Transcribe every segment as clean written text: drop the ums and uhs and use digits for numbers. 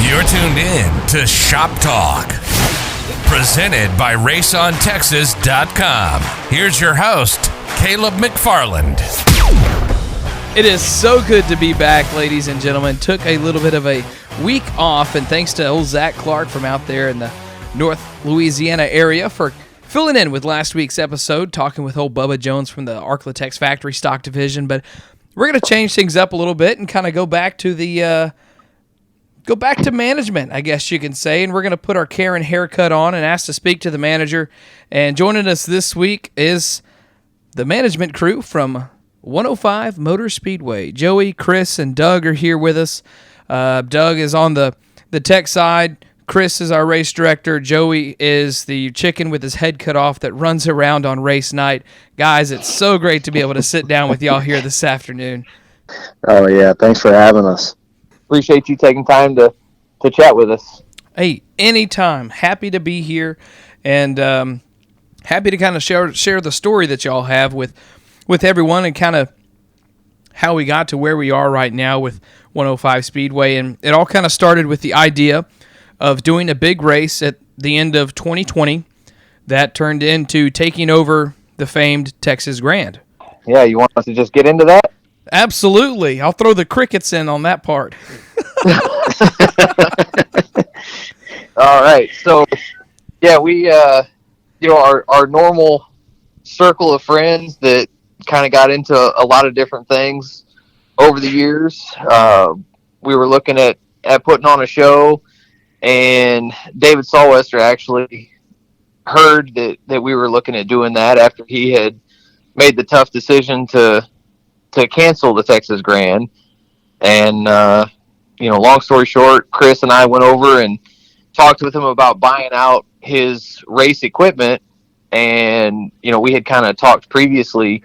You're tuned in to Shop Talk, presented by RaceOnTexas.com. Here's your host, Caleb McFarland. It is so good to be back, ladies and gentlemen. Took a little bit of a week off, and thanks to old Zach Clark from out there in the North Louisiana area for filling in with last week's episode, talking with old Bubba Jones from the Arklatex Factory Stock Division. But we're going to change things up a little bit and kind of go back to management, I guess you can say, and we're going to put our Karen haircut on and ask to speak to the manager. And joining us this week is the management crew from 105 Motor Speedway. Joey, Chris, and Doug are here with us. Doug is on the tech side. Chris is our race director. Joey is the chicken with his head cut off that runs around on race night. Guys, it's so great to be able to sit down with y'all here this afternoon. Oh, yeah. Thanks for having us. Appreciate you taking time to chat with us. Hey, anytime. Happy to be here, and happy to kind of share the story that y'all have with everyone and kind of how we got to where we are right now with 105 Speedway. And it all kind of started with the idea of doing a big race at the end of 2020 that turned into taking over the famed Texas Grand. Yeah, you want us to just get into that? Absolutely. I'll throw the crickets in on that part. All right. So, yeah, we, our normal circle of friends that kind of got into a lot of different things over the years. We were looking at putting on a show, and David Sawwester actually heard that we were looking at doing that after he had made the tough decision to cancel the Texas Grand. And, long story short, Chris and I went over and talked with him about buying out his race equipment. And, we had kind of talked previously,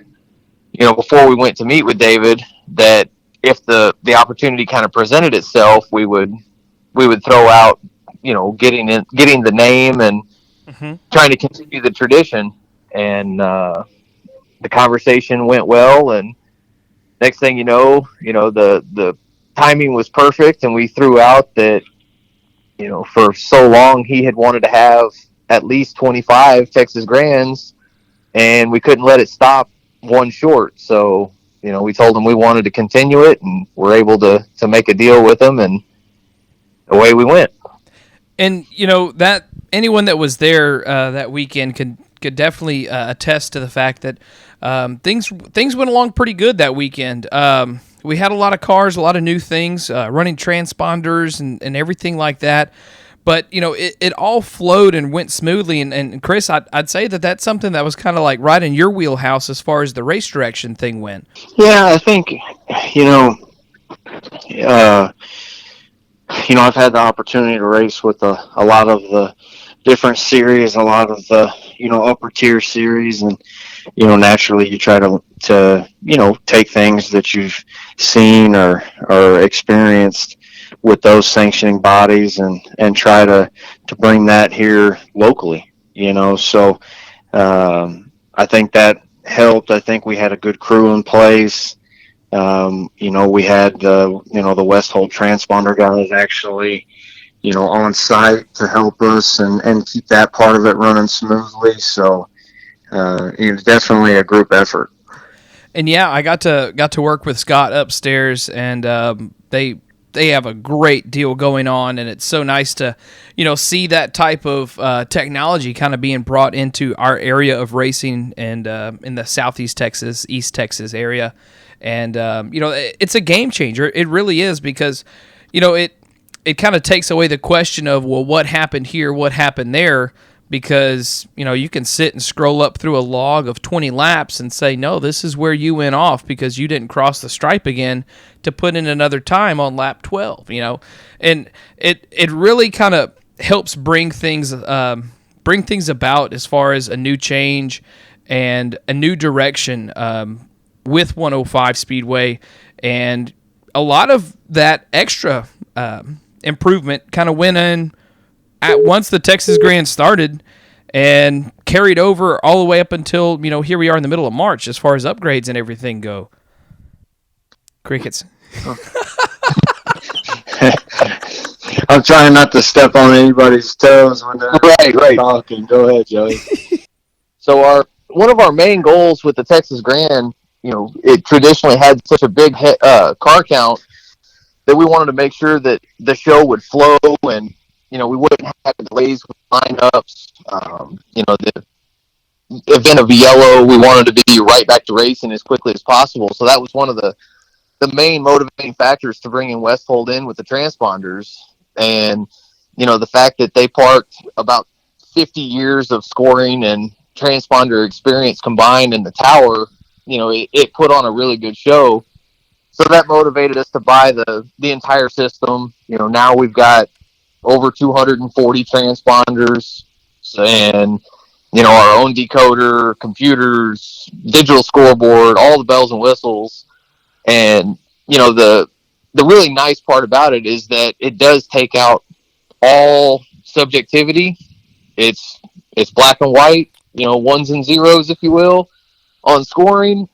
before we went to meet with David, that if the opportunity kind of presented itself, we would throw out, getting the name and trying to continue the tradition. And, the conversation went well, and next thing the timing was perfect, and we threw out that, for so long he had wanted to have at least 25 Texas Grands, and we couldn't let it stop one short. So, we told him we wanted to continue it, and we're able to make a deal with him, and away we went. And, that anyone that was there that weekend could definitely attest to the fact that things went along pretty good that weekend. We had a lot of cars, a lot of new things, running transponders and everything like that. But, it all flowed and went smoothly. And Chris, I'd say that that's something that was kind of like right in your wheelhouse as far as the race direction thing went. Yeah, I think, I've had the opportunity to race with a lot of the different series, a lot of the, upper tier series. And, naturally you try to take things that you've seen or experienced with those sanctioning bodies and try to bring that here locally, So I think that helped. I think we had a good crew in place. We had the Westhold transponder guys actually, on site to help us and keep that part of it running smoothly. So it was definitely a group effort. And yeah, I got to work with Scott upstairs, and they have a great deal going on, and it's so nice to see that type of technology kind of being brought into our area of racing and in the Southeast Texas, East Texas area. And it's a game changer. It really is, because it kind of takes away the question of, well, what happened here, what happened there, because you can sit and scroll up through a log of 20 laps and say, no, this is where you went off because you didn't cross the stripe again to put in another time on lap 12. And it really kind of helps bring things about as far as a new change and a new direction with 105 Speedway. And a lot of that extra improvement kind of went in at once the Texas Grand started and carried over all the way up until, here we are in the middle of March as far as upgrades and everything go. Crickets. I'm trying not to step on anybody's toes when they're Right. talking. Go ahead, Joey. So one of our main goals with the Texas Grand, it traditionally had such a big car count that we wanted to make sure that the show would flow and, we wouldn't have delays with lineups. The event of yellow, we wanted to be right back to racing as quickly as possible. So that was one of the main motivating factors to bringing Westfold in with the transponders. And, the fact that they parked about 50 years of scoring and transponder experience combined in the tower, it put on a really good show. So that motivated us to buy the entire system. Now we've got over 240 transponders and, our own decoder, computers, digital scoreboard, all the bells and whistles. And, the really nice part about it is that it does take out all subjectivity. It's black and white, ones and zeros, if you will, on scoring.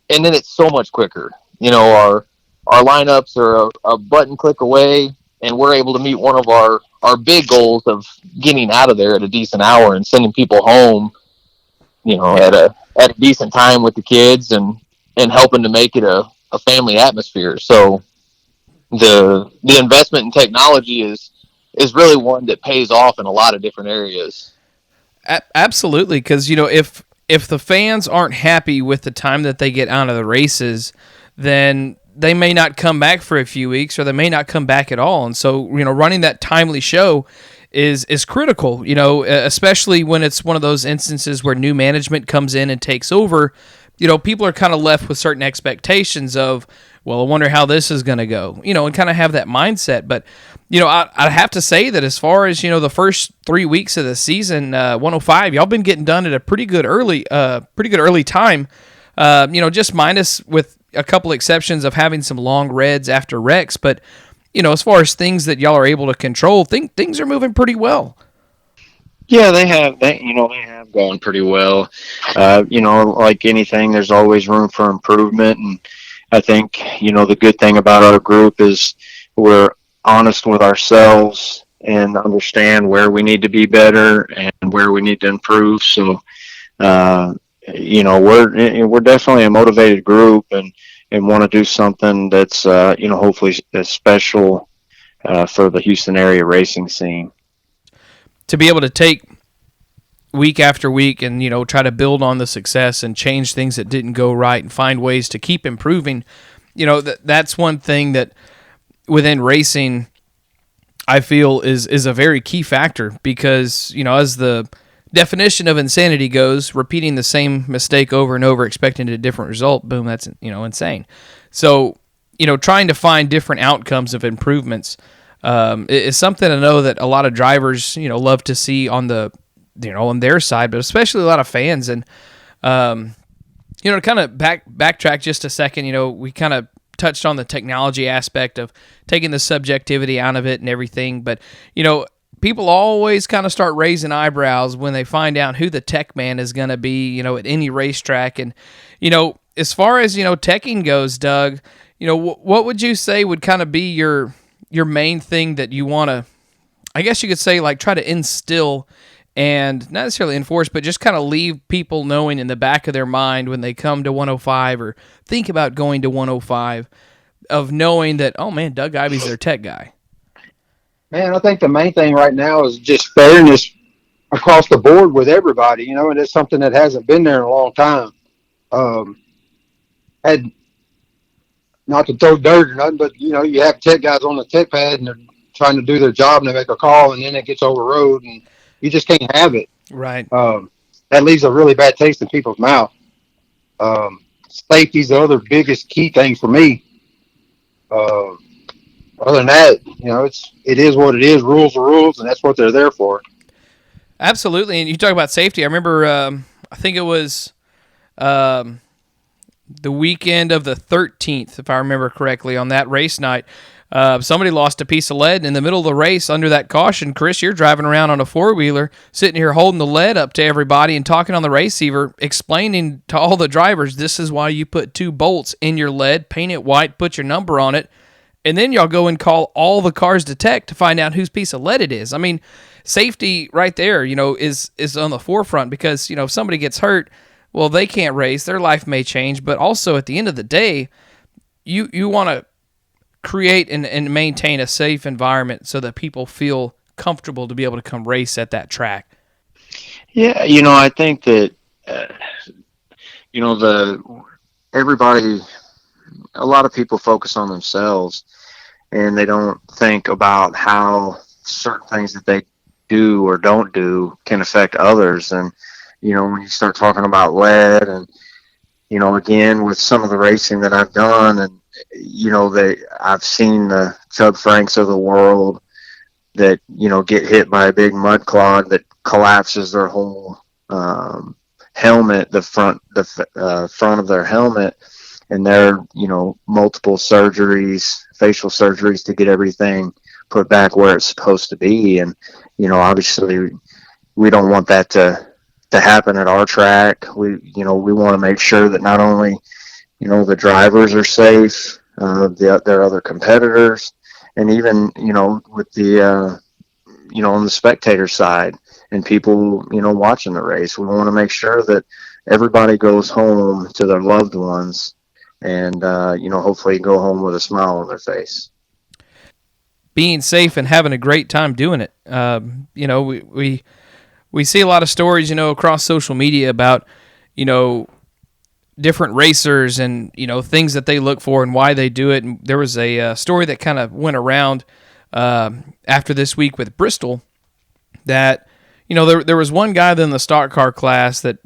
And then it's so much quicker. Our lineups are a button click away, and we're able to meet one of our big goals of getting out of there at a decent hour and sending people home, at a decent time with the kids and helping to make it a family atmosphere. So the investment in technology is really one that pays off in a lot of different areas. Absolutely, because if the fans aren't happy with the time that they get out of the races, then they may not come back for a few weeks, or they may not come back at all. And so, running that timely show is critical, especially when it's one of those instances where new management comes in and takes over. People are kind of left with certain expectations of, well, I wonder how this is going to go, and kind of have that mindset. But, I have to say that as far as, the first 3 weeks of the season, 105, y'all been getting done at a pretty good early time, just minus with a couple exceptions of having some long reds after wrecks. But, as far as things that y'all are able to control, things are moving pretty well. Yeah, they have. They have gone pretty well. Like anything, there's always room for improvement. And I think, the good thing about our group is we're honest with ourselves and understand where we need to be better and where we need to improve. So, we're definitely a motivated group and want to do something that's, hopefully special for the Houston area racing scene. To be able to take week after week and, try to build on the success and change things that didn't go right and find ways to keep improving, that's one thing that within racing I feel is a very key factor because, as the definition of insanity goes, repeating the same mistake over and over, expecting a different result, boom, that's, insane. So, trying to find different outcomes of improvements is something I know that a lot of drivers, love to see on the, on their side, but especially a lot of fans. And, to kind of backtrack just a second, we kind of touched on the technology aspect of taking the subjectivity out of it and everything. But, people always kind of start raising eyebrows when they find out who the tech man is going to be, at any racetrack. And, as far as, teching goes, Doug, what would you say would kind of be your main thing that you want to, I guess you could say, like, try to instill and not necessarily enforce, but just kind of leave people knowing in the back of their mind when they come to 105 or think about going to 105 of knowing that, oh man, Doug Ivy's their tech guy? Man, I think the main thing right now is just fairness across the board with everybody, and it's something that hasn't been there in a long time. Had not to throw dirt or nothing, but you have tech guys on the tech pad and they're trying to do their job and they make a call and then it gets overrode and you just can't have it. Right. That leaves a really bad taste in people's mouth. Safety's the other biggest key thing for me. Other than that, it is what it is. Rules are rules, and that's what they're there for. Absolutely. And you talk about safety. I remember, I think it was the weekend of the 13th, if I remember correctly, on that race night. Somebody lost a piece of lead in the middle of the race under that caution. Chris, you're driving around on a four-wheeler, sitting here holding the lead up to everybody and talking on the receiver, explaining to all the drivers, this is why you put 2 bolts in your lead, paint it white, put your number on it, and then y'all go and call all the cars to tech to find out whose piece of lead it is. I mean, safety right there, is on the forefront because, if somebody gets hurt, well, they can't race. Their life may change, but also at the end of the day, you want to create and maintain a safe environment so that people feel comfortable to be able to come race at that track. Yeah, I think that, everybody, a lot of people focus on themselves and they don't think about how certain things that they do or don't do can affect others. And, when you start talking about lead and, again, with some of the racing that I've done and, I've seen the Chubb Franks of the world that, get hit by a big mud clod that collapses their whole helmet, the front of their helmet, and they're, multiple surgeries, facial surgeries to get everything put back where it's supposed to be. And, obviously we don't want that to happen at our track. We want to make sure that not only, the drivers are safe, their other competitors, and even, with the, on the spectator side and people, watching the race, we want to make sure that everybody goes home to their loved ones and, hopefully go home with a smile on their face. Being safe and having a great time doing it. We see a lot of stories, across social media about, different racers and, things that they look for and why they do it. And there was a story that kind of went around after this week with Bristol that, there was one guy in the stock car class that,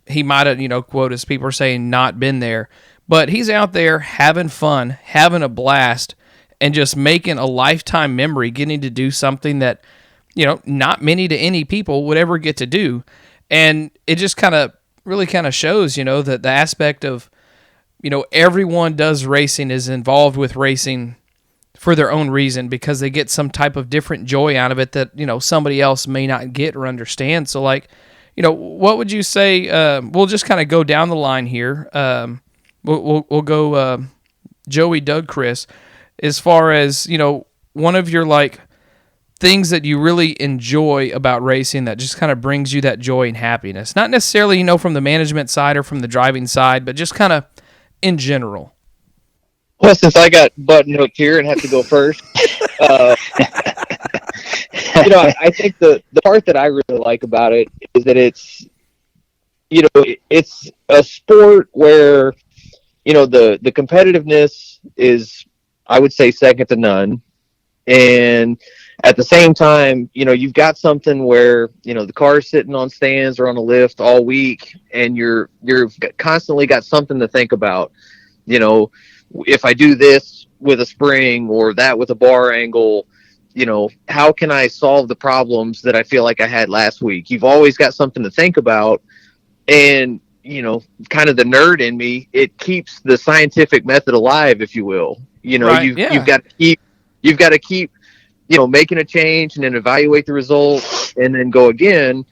he might have, quote, as people are saying, not been there. But he's out there having fun, having a blast, and just making a lifetime memory, getting to do something that, not many to any people would ever get to do. And it just really shows, that the aspect of, everyone does racing, is involved with racing for their own reason because they get some type of different joy out of it that, somebody else may not get or understand. So, what would you say? We'll just kind of go down the line here. We'll go Joey, Doug, Chris, as far as, one of your, things that you really enjoy about racing that just kind of brings you that joy and happiness. Not necessarily, from the management side or from the driving side, but just kind of in general. Well, since I got button hooked here and have to go first, I think the part that I really like about it is that it's a sport where, the competitiveness is, I would say, second to none. And at the same time, you've got something where, the car's sitting on stands or on a lift all week and you've constantly got something to think about. If I do this with a spring or that with a bar angle, how can I solve the problems that I feel like I had last week? You've always got something to think about. And, kind of the nerd in me, it keeps the scientific method alive, if you will. Right, you've got to keep, making a change and then evaluate the results and then go again.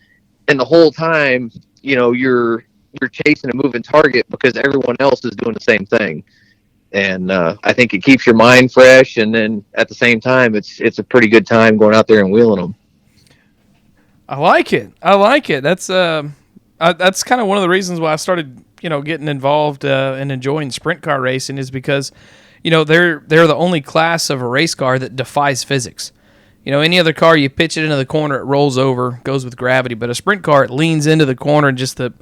And the whole time, you're chasing a moving target because everyone else is doing the same thing. And I think it keeps your mind fresh. And then at the same time, it's a pretty good time going out there and wheeling them. I like it. That's kind of one of the reasons why I started, getting involved and enjoying sprint car racing is because, they're the only class of a race car that defies physics. Any other car, you pitch it into the corner, it rolls over, goes with gravity. But a sprint car, it leans into the corner, and just the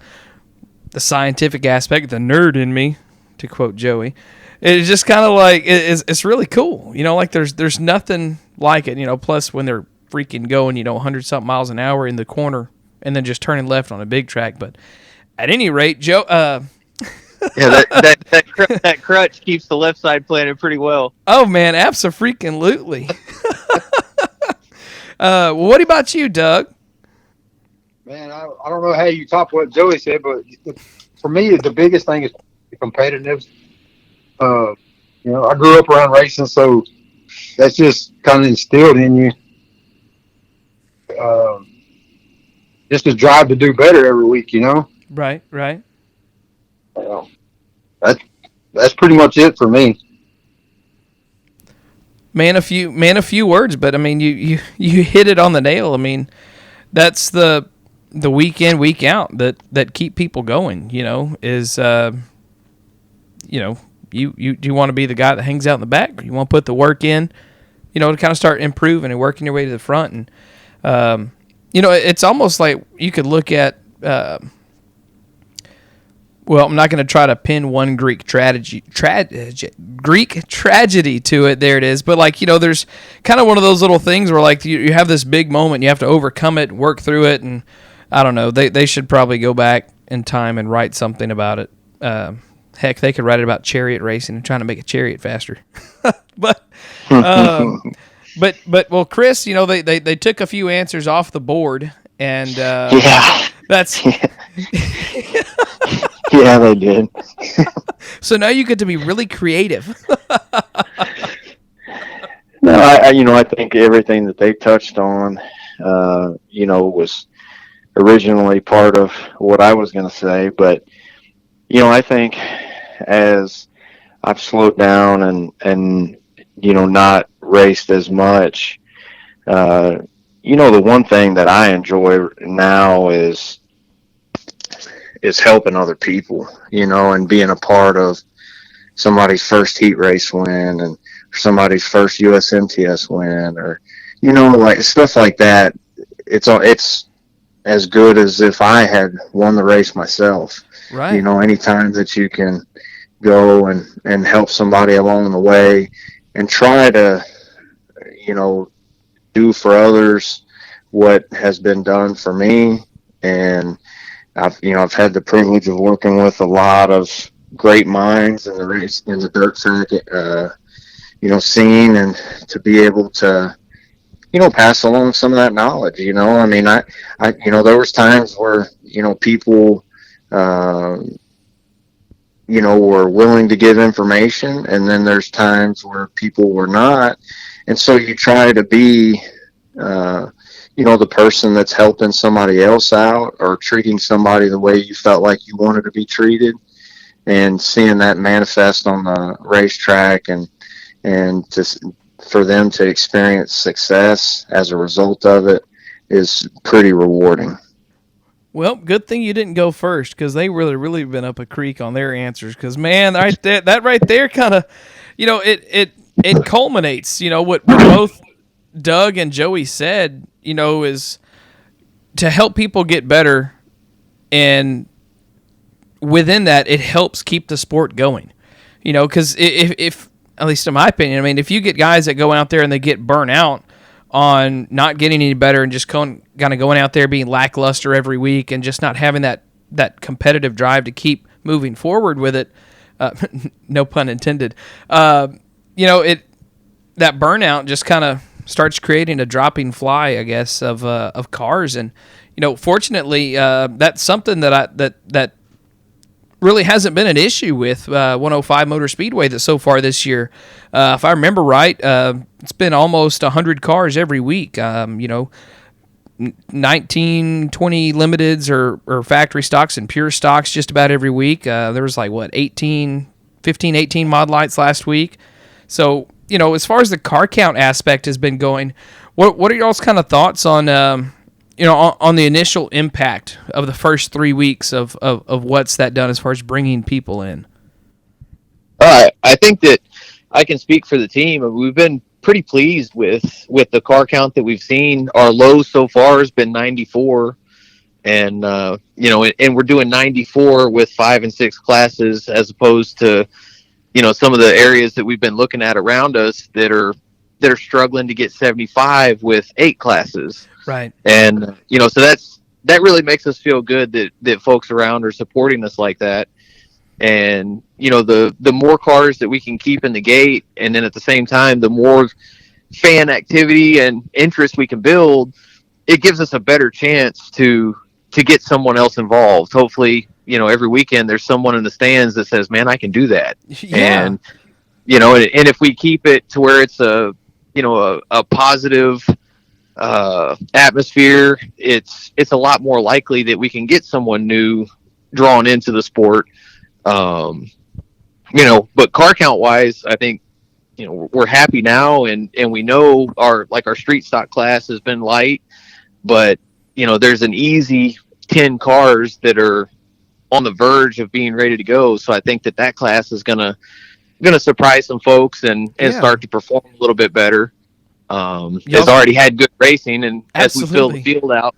scientific aspect, the nerd in me, to quote Joey, it's just kind of it's really cool. There's nothing like it. Plus when they're freaking going, 100-something miles an hour in the corner and then just turning left on a big track. But at any rate, Joe... Yeah, that crutch keeps the left side planted pretty well. Oh man, abso-freaking-lutely. What about you, Doug? Man, I don't know how you top what Joey said, but for me, the biggest thing is competitiveness. I grew up around racing, so that's just kind of instilled in you. Just a drive to do better every week, Right. That's pretty much it for me. Man, a few words, but I mean, you hit it on the nail. I mean, that's the week in, week out that keep people going. Is you want to be the guy that hangs out in the back, or you want to put the work in, to kind of start improving and working your way to the front. And it's almost like you could look at. Well, I'm not going to try to pin one Greek tragedy to it. There it is. But there's kind of one of those little things where you have this big moment, you have to overcome it, work through it, and I don't know. They should probably go back in time and write something about it. Heck, they could write it about chariot racing and trying to make a chariot faster. But well, Chris, they took a few answers off the board, and that's. Yeah, they did. So now you get to be really creative. No, I think everything that they touched on, was originally part of what I was going to say. But, I think as I've slowed down and not raced as much, the one thing that I enjoy now is helping other people, and being a part of somebody's first heat race win and somebody's first USMTS win, or, stuff like that. It's as good as if I had won the race myself. Right. Anytime that you can go and help somebody along the way and try to, do for others what has been done for me. And I've had the privilege of working with a lot of great minds in the dirt track, scene, and to be able to, pass along some of that knowledge. I mean, I there was times where, people, were willing to give information, and then there's times where people were not. And so you try to be, the person that's helping somebody else out or treating somebody the way you felt like you wanted to be treated, and seeing that manifest on the racetrack and for them to experience success as a result of it is pretty rewarding. Well, good thing you didn't go first, because they really been up a creek on their answers. Because, man, that right there kind of, it culminates, what both Doug and Joey said, is to help people get better, and within that, it helps keep the sport going. Because if, at least in my opinion, I mean, if you get guys that go out there and they get burnt out on not getting any better and just kind of going out there being lackluster every week and just not having that competitive drive to keep moving forward with it, no pun intended, that burnout just kind of starts creating a dropping fly, I guess, of cars. And, fortunately, that's something that really hasn't been an issue with 105 Motor Speedway that so far this year. If I remember right, it's been almost 100 cars every week. 19, 20 limiteds or factory stocks and pure stocks just about every week. There was 15, 18 mod lights last week. So, as far as the car count aspect has been going, what are y'all's kind of thoughts on on the initial impact of the first 3 weeks of what's that done as far as bringing people in? I think that I can speak for the team. We've been pretty pleased with the car count that we've seen. Our low so far has been 94, and and we're doing 94 with 5 and 6 classes, as opposed to some of the areas that we've been looking at around us that are struggling to get 75 with 8 classes. Right. And so that really makes us feel good that folks around are supporting us like that. And the more cars that we can keep in the gate, and then at the same time the more fan activity and interest we can build, it gives us a better chance to get someone else involved. Hopefully, every weekend there's someone in the stands that says, man, I can do that. Yeah. And and if we keep it to where it's a positive atmosphere, it's a lot more likely that we can get someone new drawn into the sport. But car count wise, I think we're happy now, and we know our street stock class has been light, but there's an easy 10 cars that are on the verge of being ready to go. So I think that class is gonna surprise some folks and start to perform a little bit better. It's already had good racing, and as we fill the field out,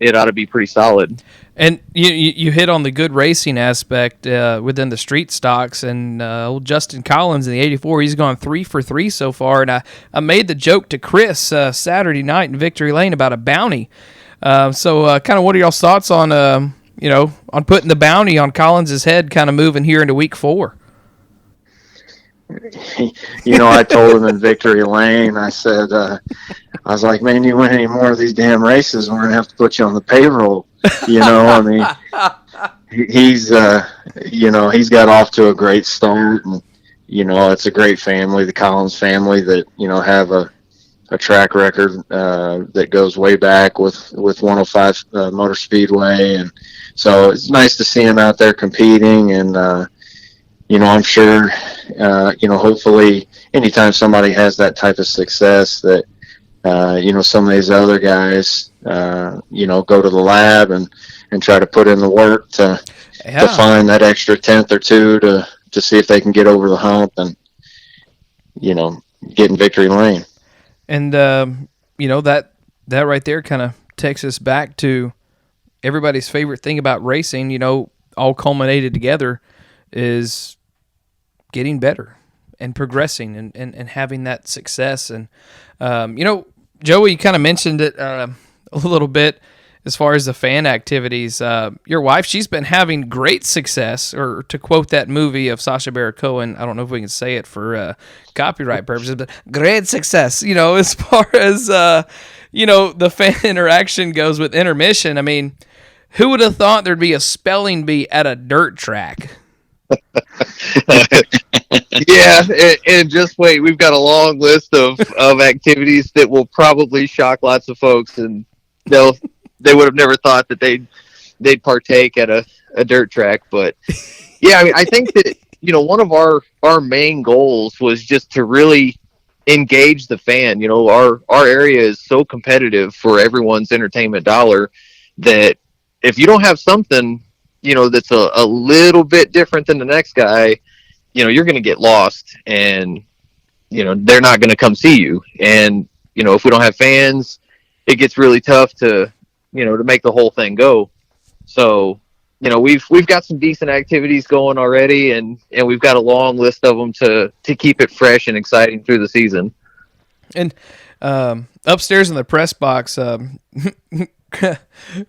it ought to be pretty solid. And you hit on the good racing aspect within the street stocks, and old Justin Collins in the 84, he's gone 3 for 3 so far. And I made the joke to Chris Saturday night in Victory Lane about a bounty. So kind of what are y'all's thoughts on on putting the bounty on Collins' head, kind of moving here into week 4? I told him in Victory Lane, I said, I was like, man, you win any more of these damn races, we're going to have to put you on the payroll. I mean, he's got off to a great start, and, it's a great family, the Collins family that, have a track record that goes way back with 105 Motor Speedway. And so it's nice to see him out there competing, and, I'm sure, hopefully anytime somebody has that type of success that, some of these other guys, go to the lab and try to put in the work to find that extra 10th or 2 to see if they can get over the hump and, get in Victory Lane. And, that right there kind of takes us back to everybody's favorite thing about racing, all culminated together, is getting better and progressing and having that success. And, Joey, you kind of mentioned it a little bit as far as the fan activities. Your wife, she's been having great success, or to quote that movie of Sacha Baron Cohen, I don't know if we can say it for copyright purposes, but great success, as far as, the fan interaction goes with intermission. I mean, who would have thought there'd be a spelling bee at a dirt track? Yeah, and just wait, we've got a long list of activities that will probably shock lots of folks, and they would have never thought that they'd partake at a dirt track. But yeah, I mean, I think that one of our main goals was just to really engage the fan. Our area is so competitive for everyone's entertainment dollar that if you don't have something that's a little bit different than the next guy, you're going to get lost, and, they're not going to come see you. And, if we don't have fans, it gets really tough to make the whole thing go. So, we've got some decent activities going already, and we've got a long list of them to keep it fresh and exciting through the season. And upstairs in the press box,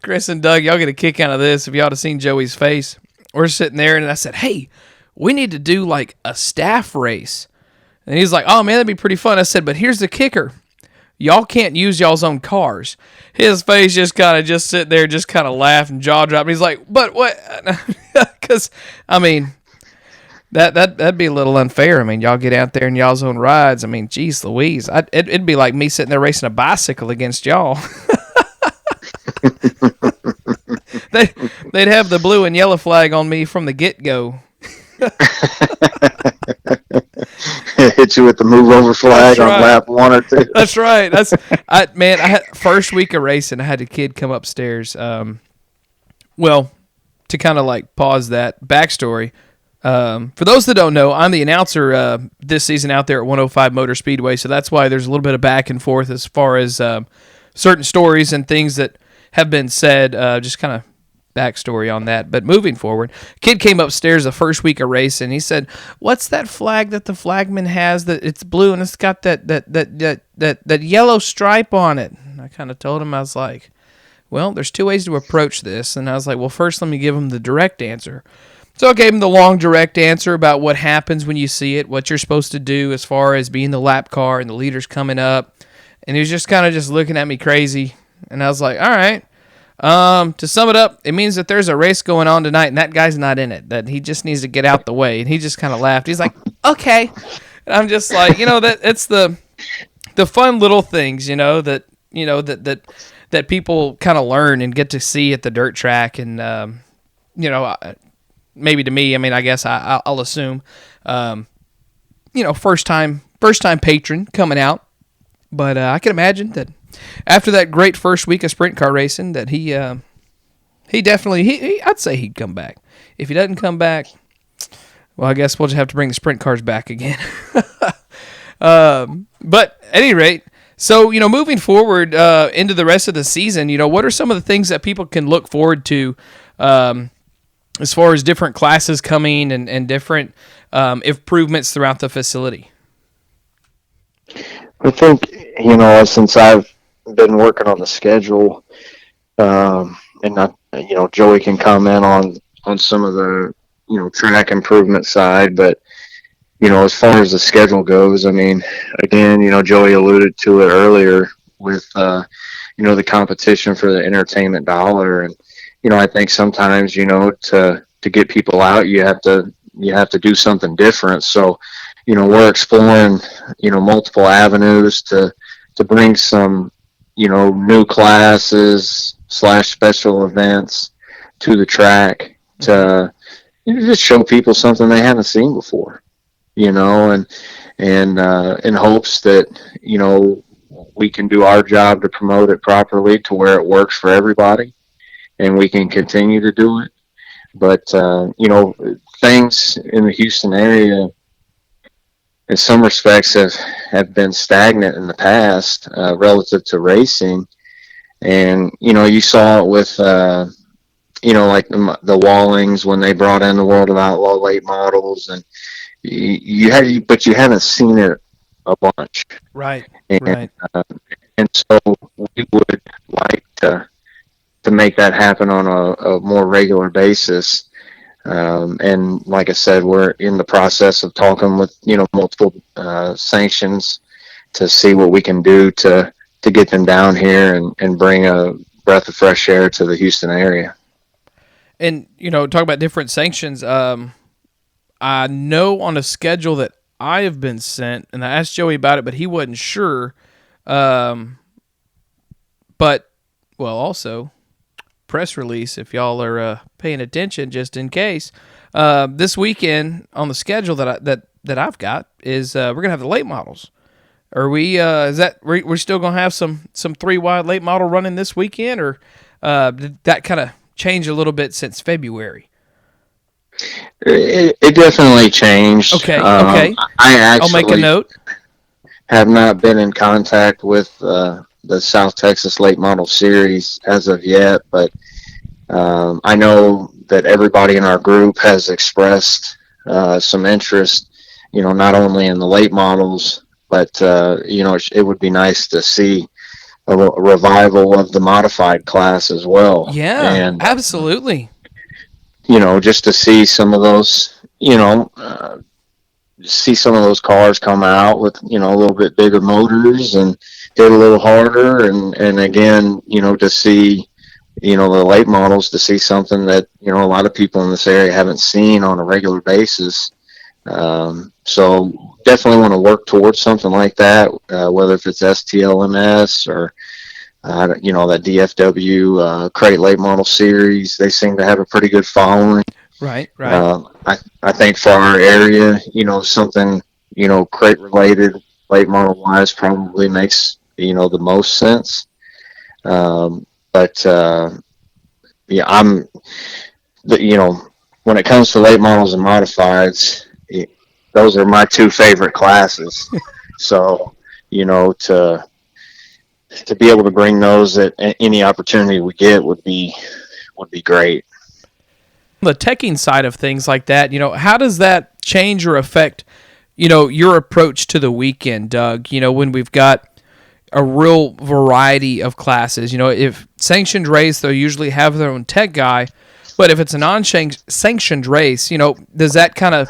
Chris and Doug, y'all get a kick out of this if y'all have seen Joey's face. We're sitting there, and I said, hey, we need to do like a staff race. And he's like, oh man, that'd be pretty fun. I said, but here's the kicker. Y'all can't use y'all's own cars. His face just kind of just sit there, just kind of laugh and jaw drop. And he's like, but what? Because, I mean, that'd be a little unfair. I mean, y'all get out there in y'all's own rides. I mean, geez Louise. It'd be like me sitting there racing a bicycle against y'all. They'd have the blue and yellow flag on me from the get-go. Hit you with the move over flag on lap 1 or 2. That's right. I had first week of racing, I had a kid come upstairs. Well, to kind of like pause that backstory, for those that don't know, I'm the announcer this season out there at 105 Motor Speedway, so that's why there's a little bit of back and forth as far as certain stories and things that have been said, just kind of backstory on that. But moving forward, kid came upstairs the first week of racing. He said, "What's that flag that the flagman has? That it's blue and it's got that yellow stripe on it." And I kind of told him, I was like, "Well, there's 2 ways to approach this." And I was like, "Well, first let me give him the direct answer." So I gave him the long direct answer about what happens when you see it, what you're supposed to do as far as being the lap car and the leaders coming up. And he was just kind of just looking at me crazy. And I was like, all right. To sum it up, it means that there's a race going on tonight, and that guy's not in it. That he just needs to get out the way. And he just kind of laughed. He's like, okay. And I'm just like, that it's the fun little things, that people kind of learn and get to see at the dirt track. And maybe to me, I mean, I guess I'll assume, first time first-time patron coming out. But I can imagine that after that great first week of sprint car racing, that he definitely, I'd say he'd come back. If he doesn't come back, well, I guess we'll just have to bring the sprint cars back again. But at any rate, so, moving forward into the rest of the season, what are some of the things that people can look forward to as far as different classes coming and different improvements throughout the facility? I think, since I've been working on the schedule, and not, Joey can comment on some of the, track improvement side, but, as far as the schedule goes, I mean, again, Joey alluded to it earlier with, the competition for the entertainment dollar. And, I think sometimes, to get people out, you have to do something different. So, we're exploring, multiple avenues to bring some, new classes / special events to the track to just show people something they haven't seen before, and in hopes that, we can do our job to promote it properly to where it works for everybody and we can continue to do it. But, things in the Houston area in some respects have been stagnant in the past relative to racing. And, you saw it with, like the Wallings when they brought in the World of Outlaw late models, and but you haven't seen it a bunch. Right. And, right. And so we would like to make that happen on a more regular basis. And like I said, we're in the process of talking with, multiple sanctions to see what we can do to get them down here and bring a breath of fresh air to the Houston area. And, talk about different sanctions. I know on a schedule that I have been sent, and I asked Joey about it, but he wasn't sure. Also, press release, if y'all are paying attention, just in case. This weekend on the schedule that I've got is we're gonna have the late models. Are we? Is that we're still gonna have some 3 wide late model running this weekend, or did that kind of change a little bit since February? It definitely changed. Okay. I'll make a note. Have not been in contact with the South Texas Late Model Series as of yet, but I know that everybody in our group has expressed some interest, not only in the late models, but, it would be nice to see a revival of the modified class as well. Yeah, and absolutely. Just to see some of those, see some of those cars come out with, a little bit bigger motors and hit a little harder. And again, to see, the late models, to see something that, a lot of people in this area haven't seen on a regular basis. So definitely want to work towards something like that, whether if it's STLMS or, that DFW crate late model series. They seem to have a pretty good following. Right. I think for our area, something, crate related, late model wise, probably makes, the most sense. When it comes to late models and modifieds, those are my 2 favorite classes. So, to be able to bring those at any opportunity we get would be great. The teching side of things like that, how does that change or affect, your approach to the weekend, Doug? When we've got a real variety of classes, if sanctioned race, they'll usually have their own tech guy, but if it's a non-sanctioned race, does that kind of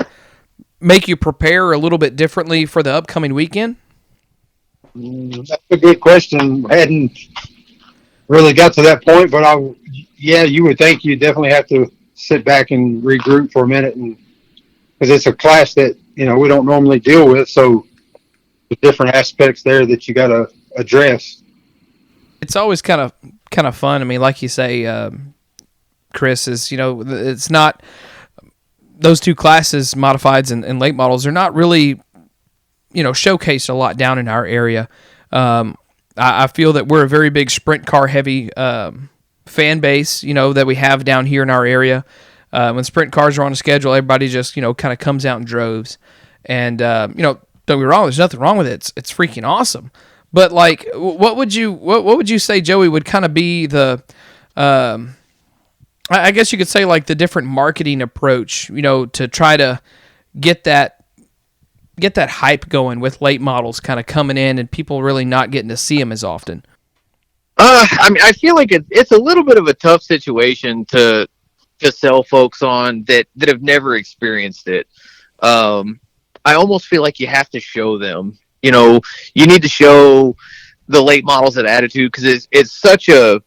make you prepare a little bit differently for the upcoming weekend? That's a good question. Hadn't really got to that point, but you would think you definitely have to sit back and regroup for a minute, and because it's a class that we don't normally deal with, so the different aspects there that you got to address. It's always kind of fun. I mean, like you say, Chris, is it's not those 2 classes, modifieds and late models. They're not really showcased a lot down in our area. I feel that we're a very big sprint car heavy fan base, that we have down here in our area. When sprint cars are on a schedule, everybody just, kind of comes out in droves. And, don't get me wrong, there's nothing wrong with it. It's freaking awesome. But like, what would you say, Joey, would kind of be the, I guess you could say like the different marketing approach, to try to get that hype going with late models kind of coming in and people really not getting to see them as often? I feel like it's a little bit of a tough situation to sell folks on that have never experienced it. I almost feel like you have to show them. You need to show the late models at Attitude because it's such a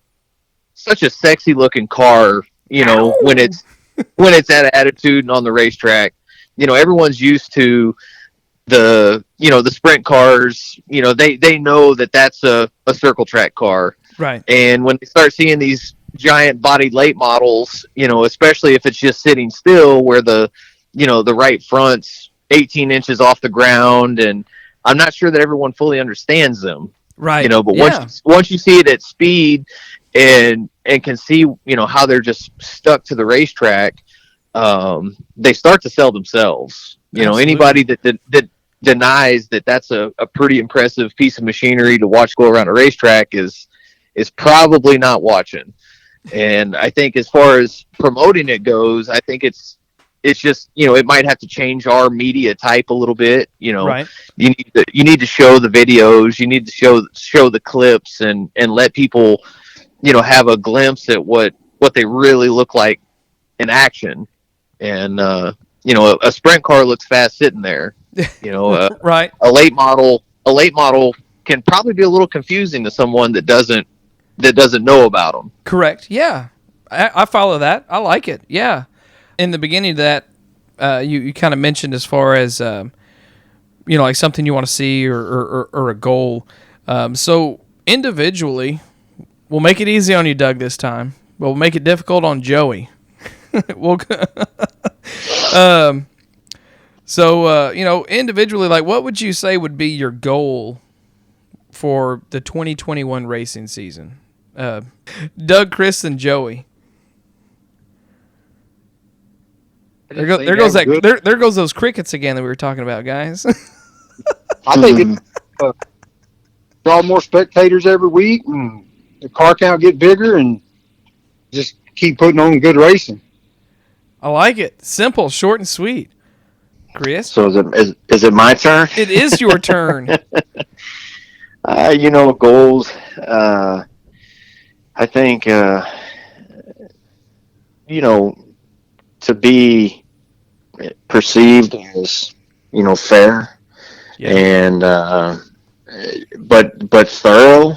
sexy looking car. When it's at Attitude and on the racetrack, everyone's used to the sprint cars. They know that that's a circle track car, right? And when they start seeing these giant bodied late models, especially if it's just sitting still, where the right front's 18 inches off the ground, and I'm not sure that everyone fully understands them, right? But once you see it at speed and can see how they're just stuck to the racetrack, they start to sell themselves. Absolutely. Anybody that denies that that's a pretty impressive piece of machinery to watch go around a racetrack is probably not watching. And I think as far as promoting it goes, I think it's just, it might have to change our media type a little bit. Right. You need to show the videos, you need to show the clips and let people, have a glimpse at what they really look like in action. And, a sprint car looks fast sitting there, right. A late model can probably be a little confusing to someone that doesn't know about them. Correct. Yeah. I follow that. I like it. Yeah. In the beginning of that, you kind of mentioned as far as, like something you want to see or a goal. So individually, we'll make it easy on you, Doug, this time. But we'll make it difficult on Joey. Individually, like, what would you say would be your goal for the 2021 racing season? Doug, Chris, and Joey. There goes those crickets again that we were talking about, guys. I think draw more spectators every week, and the car count get bigger, and just keep putting on good racing. I like it. Simple, short, and sweet. Chris? So is it my turn? It is your turn. Goals. I think, to be perceived as, fair, yeah. And, but thorough,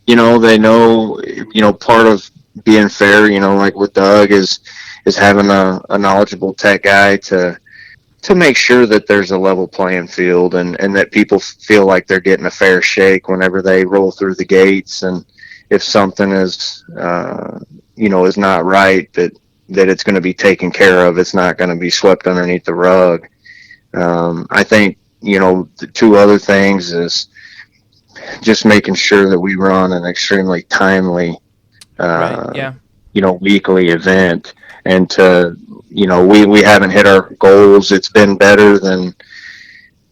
they know, part of being fair, like with Doug is having a knowledgeable tech guy to make sure that there's a level playing field and that people feel like they're getting a fair shake whenever they roll through the gates. And if something is, is not right, that it's going to be taken care of. It's not going to be swept underneath the rug. I think, the two other things is just making sure that we run an extremely timely, right. Yeah. Weekly event. And we haven't hit our goals. It's been better than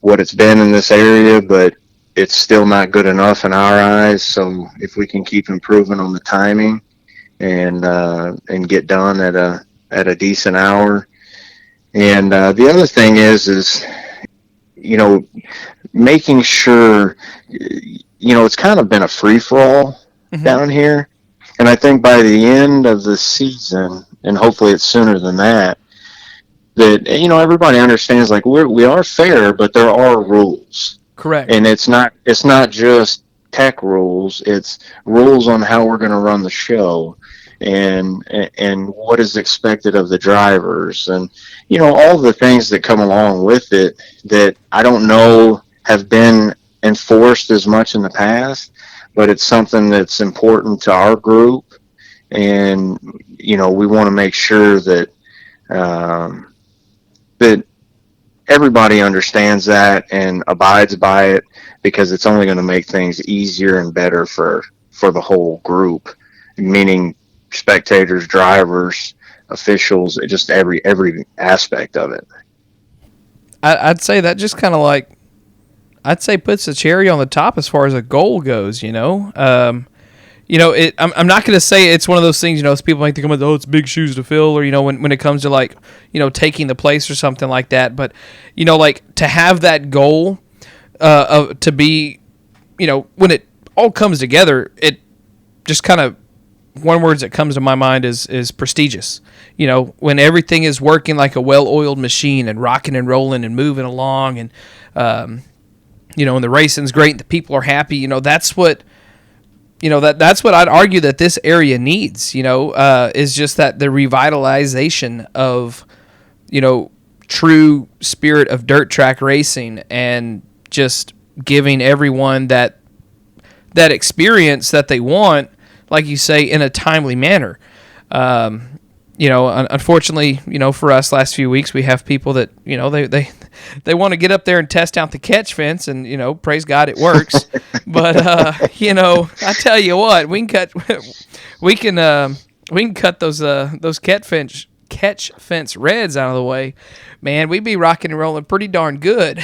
what it's been in this area, but it's still not good enough in our eyes. So if we can keep improving on the timing and get done at a decent hour. And the other thing is making sure, it's kind of been a free for all down here. And I think by the end of the season, and hopefully it's sooner than that everybody understands, like, we are fair, but there are rules. Correct. And it's not just tech rules, it's rules on how we're going to run the show and what is expected of the drivers, and all the things that come along with it that I don't know have been enforced as much in the past, but it's something that's important to our group. And we want to make sure that that everybody understands that and abides by it because it's only going to make things easier and better for the whole group, meaning spectators, drivers, officials, just every aspect of it. I'd say that just kind of like, I'd say puts the cherry on the top as far as a goal goes, you know. I'm not going to say it's one of those things, as people like to come with, it's big shoes to fill, or, when it comes to like, taking the place or something like that. But, like to have that goal to be, when it all comes together, it just kind of, one word that comes to my mind is prestigious. When everything is working like a well-oiled machine and rocking and rolling and moving along and, and the racing's great and the people are happy, that's what, that's what I'd argue that this area needs, is just that the revitalization of, true spirit of dirt track racing and just giving everyone that experience that they want, like you say, in a timely manner. Unfortunately, for us last few weeks, we have people that, they want to get up there and test out the catch fence and, praise God it works. But, I tell you what, we can cut those catch fence reds out of the way. Man, we'd be rocking and rolling pretty darn good.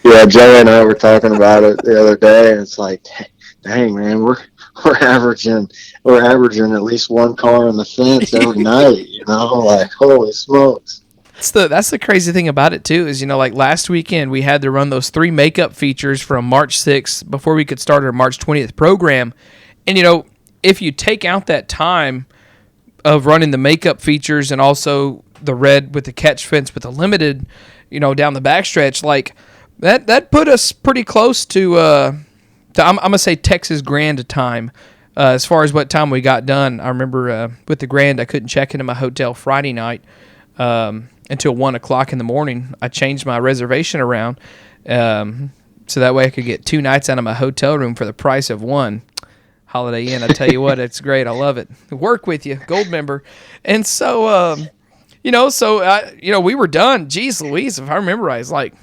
Yeah, Joey and I were talking about it the other day, and it's like, dang, man, we're averaging at least one car on the fence every night. Like, holy smokes. That's the crazy thing about it too. Is like last weekend we had to run those 3 makeup features from March 6th before we could start our March 20th program, and if you take out that time of running the makeup features and also the red with the catch fence with the limited, down the backstretch, like that put us pretty close to I'm gonna say Texas Grand time, as far as what time we got done. I remember with the Grand, I couldn't check into my hotel Friday night until 1:00 in the morning. I changed my reservation around so that way I could get 2 nights out of my hotel room for the price of one. Holiday Inn, I tell you what, it's great. I love it. Work with you, gold member, and so. We were done. Jeez Louise, if I remember right, it's like,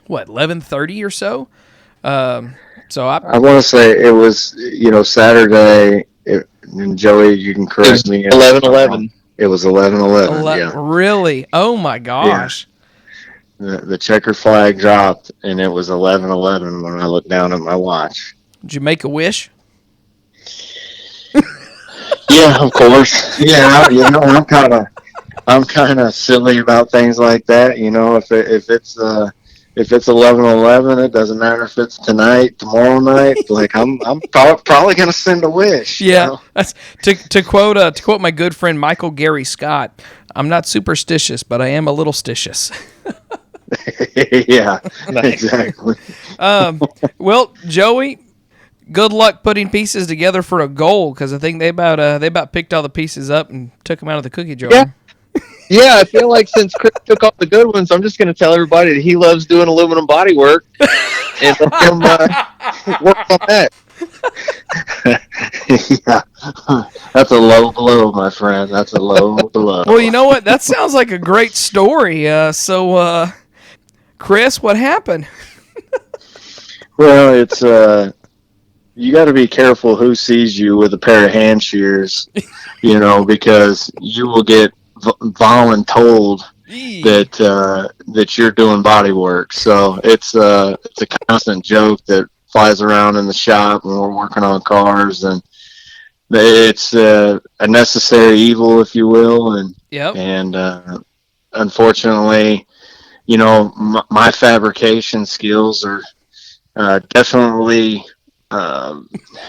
11:30 or so? So I want to say it was, Saturday, and Joey, you can correct me. 11:11. It was 11:11, yeah. Really? Oh, my gosh. Yeah. The checker flag dropped, and it was 11:11 when I looked down at my watch. Did you make a wish? Yeah, of course. Yeah, I'm kind of silly about things like that. If it's 11:11, it doesn't matter if it's tonight, tomorrow night. Like I'm probably gonna send a wish. Yeah, that's to quote my good friend Michael Gary Scott. I'm not superstitious, but I am a little stitious. Yeah, exactly. Well, Joey, good luck putting pieces together for a goal, because I think they about picked all the pieces up and took them out of the cookie jar. Yeah. Yeah, I feel like since Chris took all the good ones, I'm just going to tell everybody that he loves doing aluminum body work and let him work on that. Yeah, that's a low blow, my friend. That's a low blow. Well, you know what? That sounds like a great story. So, Chris, what happened? Well, it's you got to be careful who sees you with a pair of hand shears, because you will get voluntold that you're doing body work. So it's a constant joke that flies around in the shop when we're working on cars, and it's a necessary evil, if you will. And yep. And unfortunately, my fabrication skills are definitely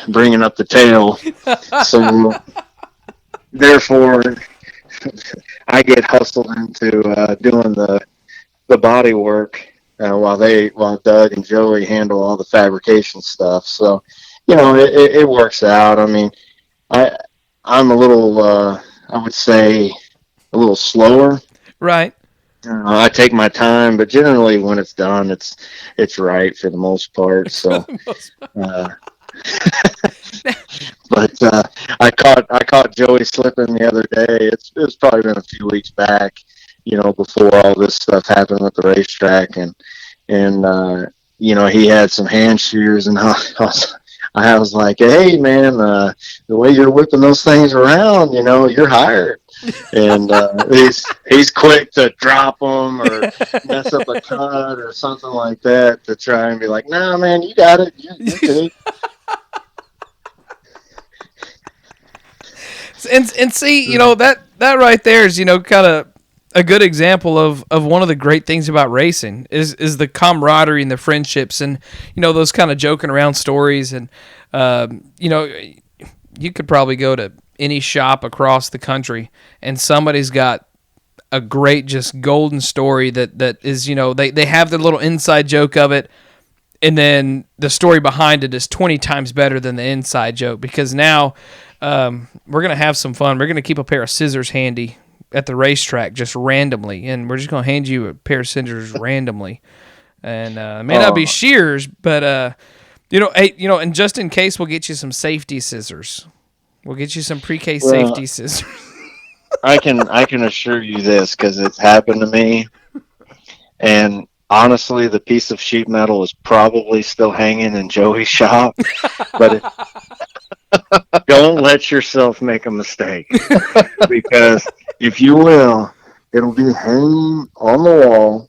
bringing up the tail. So therefore, I get hustled into doing the body work while Doug and Joey handle all the fabrication stuff. So, it works out. I mean, I'm a little, I would say, a little slower. Right. I take my time, but generally when it's done, it's right for the most part. So, but But I caught Joey slipping the other day. It's probably been a few weeks back, before all this stuff happened with the racetrack, and he had some hand shears, and I was like, hey man, the way you're whipping those things around, you're hired. And he's quick to drop them or mess up a cut or something like that to try and be like, nah man, you got it, you're good. And see, that right there is, kind of a good example of one of the great things about racing is the camaraderie and the friendships and, those kind of joking around stories. And, you could probably go to any shop across the country and somebody's got a great, just golden story that is, they have their little inside joke of it. And then the story behind it is 20 times better than the inside joke, because now we're going to have some fun. We're going to keep a pair of scissors handy at the racetrack just randomly, and we're just going to hand you a pair of scissors randomly. And it may not be shears, but, and just in case, we'll get you some safety scissors. We'll get you some pre-K safety scissors. I can assure you this, because it's happened to me, and honestly, the piece of sheet metal is probably still hanging in Joey's shop, but don't let yourself make a mistake, because if you will, it'll be hanging on the wall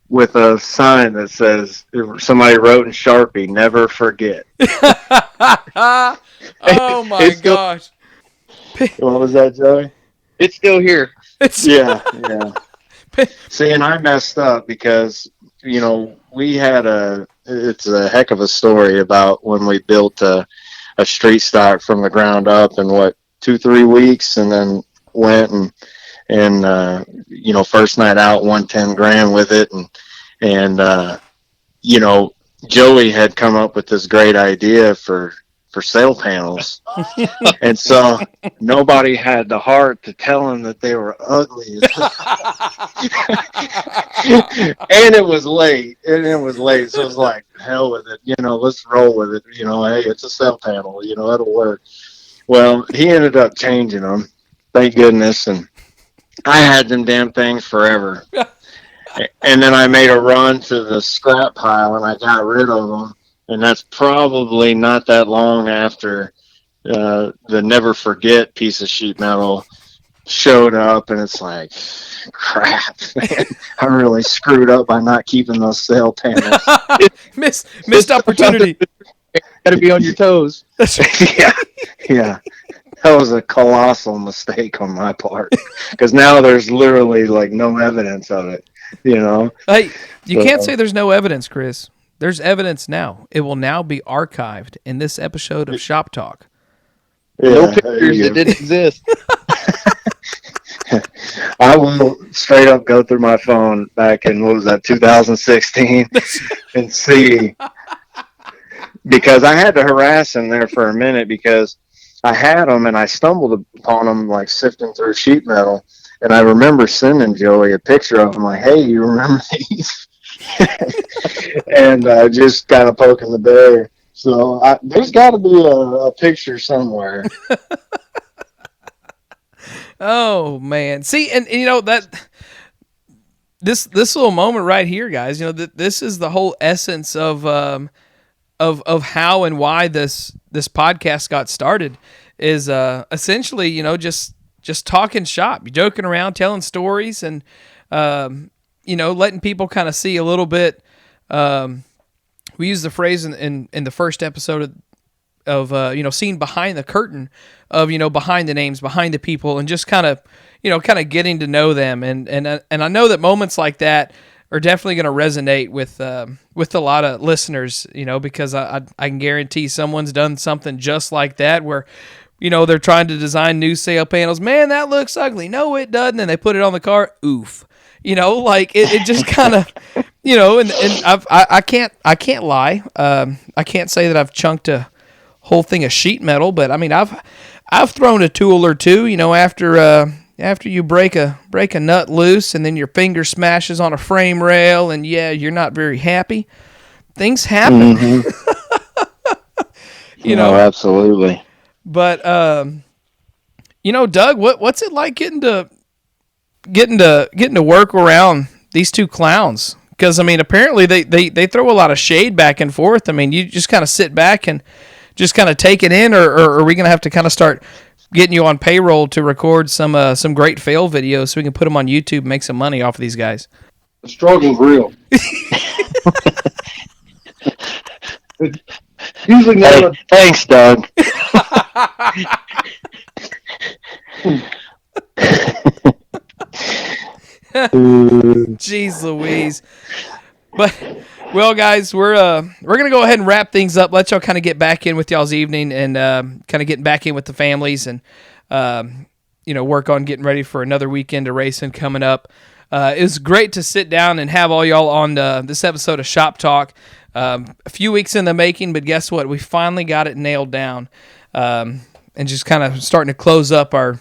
with a sign that says, somebody wrote in Sharpie, never forget. Oh my gosh. What was that, Joey? It's still here. Yeah. See, and I messed up because, we had it's a heck of a story about when we built a street stock from the ground up in 2-3 weeks, and then went and first night out won 10 grand with it. And Joey had come up with this great idea for sail panels. And so nobody had the heart to tell him that they were ugly. And it was late. So it was like, hell with it. Let's roll with it. Hey, it's a sail panel. It'll work. Well, he ended up changing them. Thank goodness. And I had them damn things forever. And then I made a run to the scrap pile and I got rid of them. And that's probably not that long after the Never Forget piece of sheet metal showed up, and it's like, crap, man, I really screwed up by not keeping those sail panels. Missed opportunity. Got to be on your toes. Yeah. That was a colossal mistake on my part, because now there's literally like no evidence of it, Hey, you can't say there's no evidence, Chris. There's evidence now. It will now be archived in this episode of Shop Talk. Yeah, no pictures that didn't exist. I will straight up go through my phone back in, 2016 and see, because I had to harass him there for a minute, because I had them and I stumbled upon them like sifting through sheet metal, and I remember sending Joey a picture of them like, hey, you remember these? And just kind of poking the bear. So there's got to be a picture somewhere. Oh man! See, and that this little moment right here, guys. This is the whole essence of how and why this podcast got started. Is essentially just talking shop, joking around, telling stories, and letting people kind of see a little bit. We used the phrase in the first episode of seeing behind the curtain of behind the names, behind the people, and just kind of getting to know them. And I know that moments like that are definitely going to resonate with a lot of listeners. Because I can guarantee someone's done something just like that where they're trying to design new sail panels. Man, that looks ugly. No, it doesn't. And they put it on the car. Oof. It just kind of, and I can't lie. I can't say that I've chunked a whole thing of sheet metal, but I mean, I've thrown a tool or two, after you break a nut loose and then your finger smashes on a frame rail and you're not very happy. Things happen. Mm-hmm. You No, know, absolutely. but Doug, what's it like getting to work around these two clowns? Because I mean, apparently they throw a lot of shade back and forth. I mean, you just kind of sit back and just kind of take it in, or are we gonna have to kind of start getting you on payroll to record some great fail videos so we can put them on YouTube and make some money off of these guys? The struggle's real. It's usually Hey, never. thanks, Doug. Jeez Louise. But well, guys, we're gonna go ahead and wrap things up. Let y'all kind of get back in with y'all's evening and kind of getting back in with the families and work on getting ready for another weekend of racing coming up. It was great to sit down and have all y'all on this episode of Shop Talk. A few weeks in the making, but guess what? We finally got it nailed down, and just kind of starting to close up our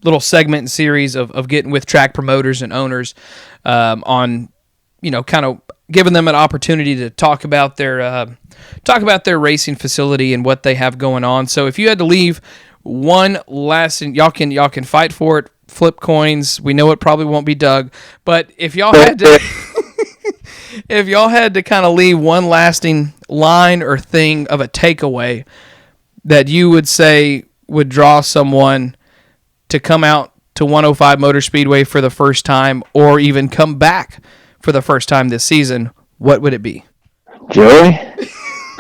little segment and series of getting with track promoters and owners on, kind of giving them an opportunity to talk about their racing facility and what they have going on. So if you had to leave one last, and y'all can fight for it, flip coins. We know it probably won't be Doug, but if y'all had to. If y'all had to kind of leave one lasting line or thing of a takeaway that you would say would draw someone to come out to 105 Motor Speedway for the first time or even come back for the first time this season, what would it be? Joey?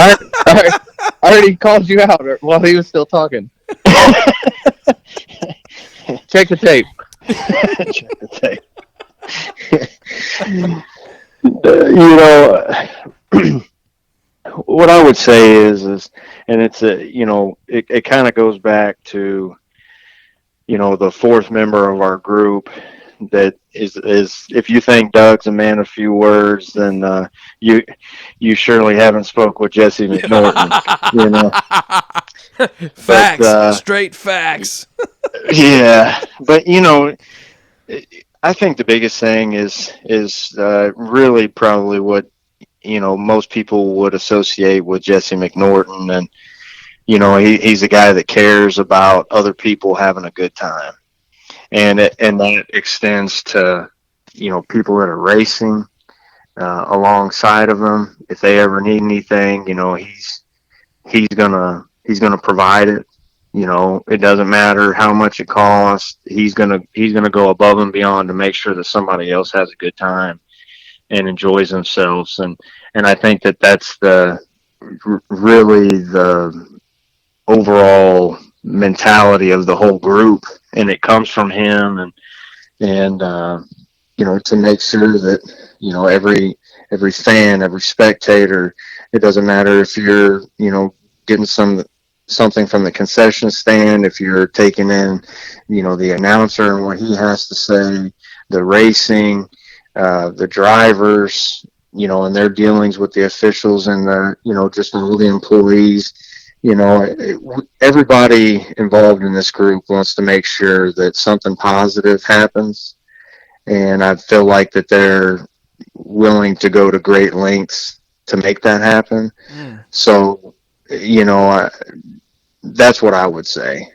I already called you out while he was still talking. Check the tape. Check the tape. What I would say is, and it's it kind of goes back to, the fourth member of our group that is if you think Doug's a man of few words, then you surely haven't spoke with Jesse McNorton. Facts, straight facts. Yeah, but I think the biggest thing is really probably what most people would associate with Jesse McNorton, and he's a guy that cares about other people having a good time, and that extends to people that are racing alongside of them. If they ever need anything, he's gonna provide it. It doesn't matter how much it costs. He's gonna go above and beyond to make sure that somebody else has a good time and enjoys themselves. And I think that that's really the overall mentality of the whole group, and it comes from him. And to make sure that every fan, every spectator, it doesn't matter if you're getting something from the concession stand, if you're taking in, the announcer and what he has to say, the racing, the drivers, and their dealings with the officials and just all the employees, everybody involved in this group wants to make sure that something positive happens. And I feel like that they're willing to go to great lengths to make that happen. So, that's what I would say.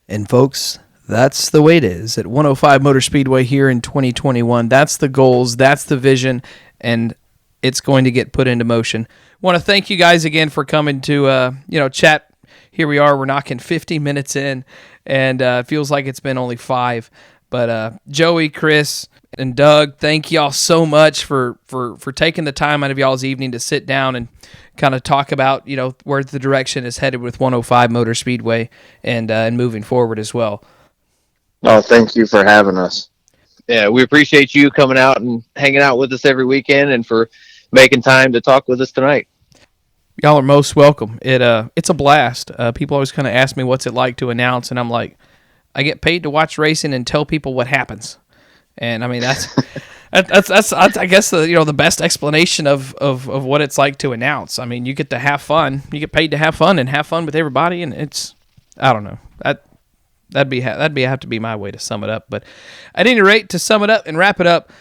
And folks, that's the way it is at 105 Motor Speedway here in 2021. That's the goals, that's the vision, and it's going to get put into motion. Want to thank you guys again for coming to chat. Here we are. We're knocking 50 minutes in, and it feels like it's been only 5. But Joey, Chris, and Doug, thank y'all so much for taking the time out of y'all's evening to sit down and kind of talk about where the direction is headed with 105 Motor Speedway and moving forward as well. Oh, thank you for having us. Yeah, we appreciate you coming out and hanging out with us every weekend, and for making time to talk with us tonight. Y'all are most welcome. It's a blast. People always kind of ask me what's it like to announce, and I'm like, I get paid to watch racing and tell people what happens. And I mean that's I guess the best explanation of what it's like to announce. I mean, you get to have fun. You get paid to have fun and have fun with everybody, and it's, I don't know, that'd have to be my way to sum it up. But at any rate, to sum it up and wrap it up,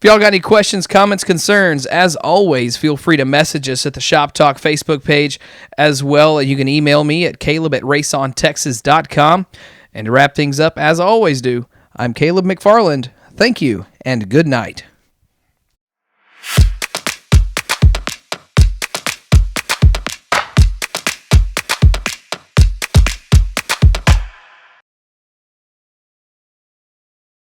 If y'all got any questions, comments, concerns, as always, feel free to message us at the Shop Talk Facebook page as well. You can email me at caleb@raceontexas.com. And to wrap things up, as I always do, I'm Caleb McFarland. Thank you, and good night.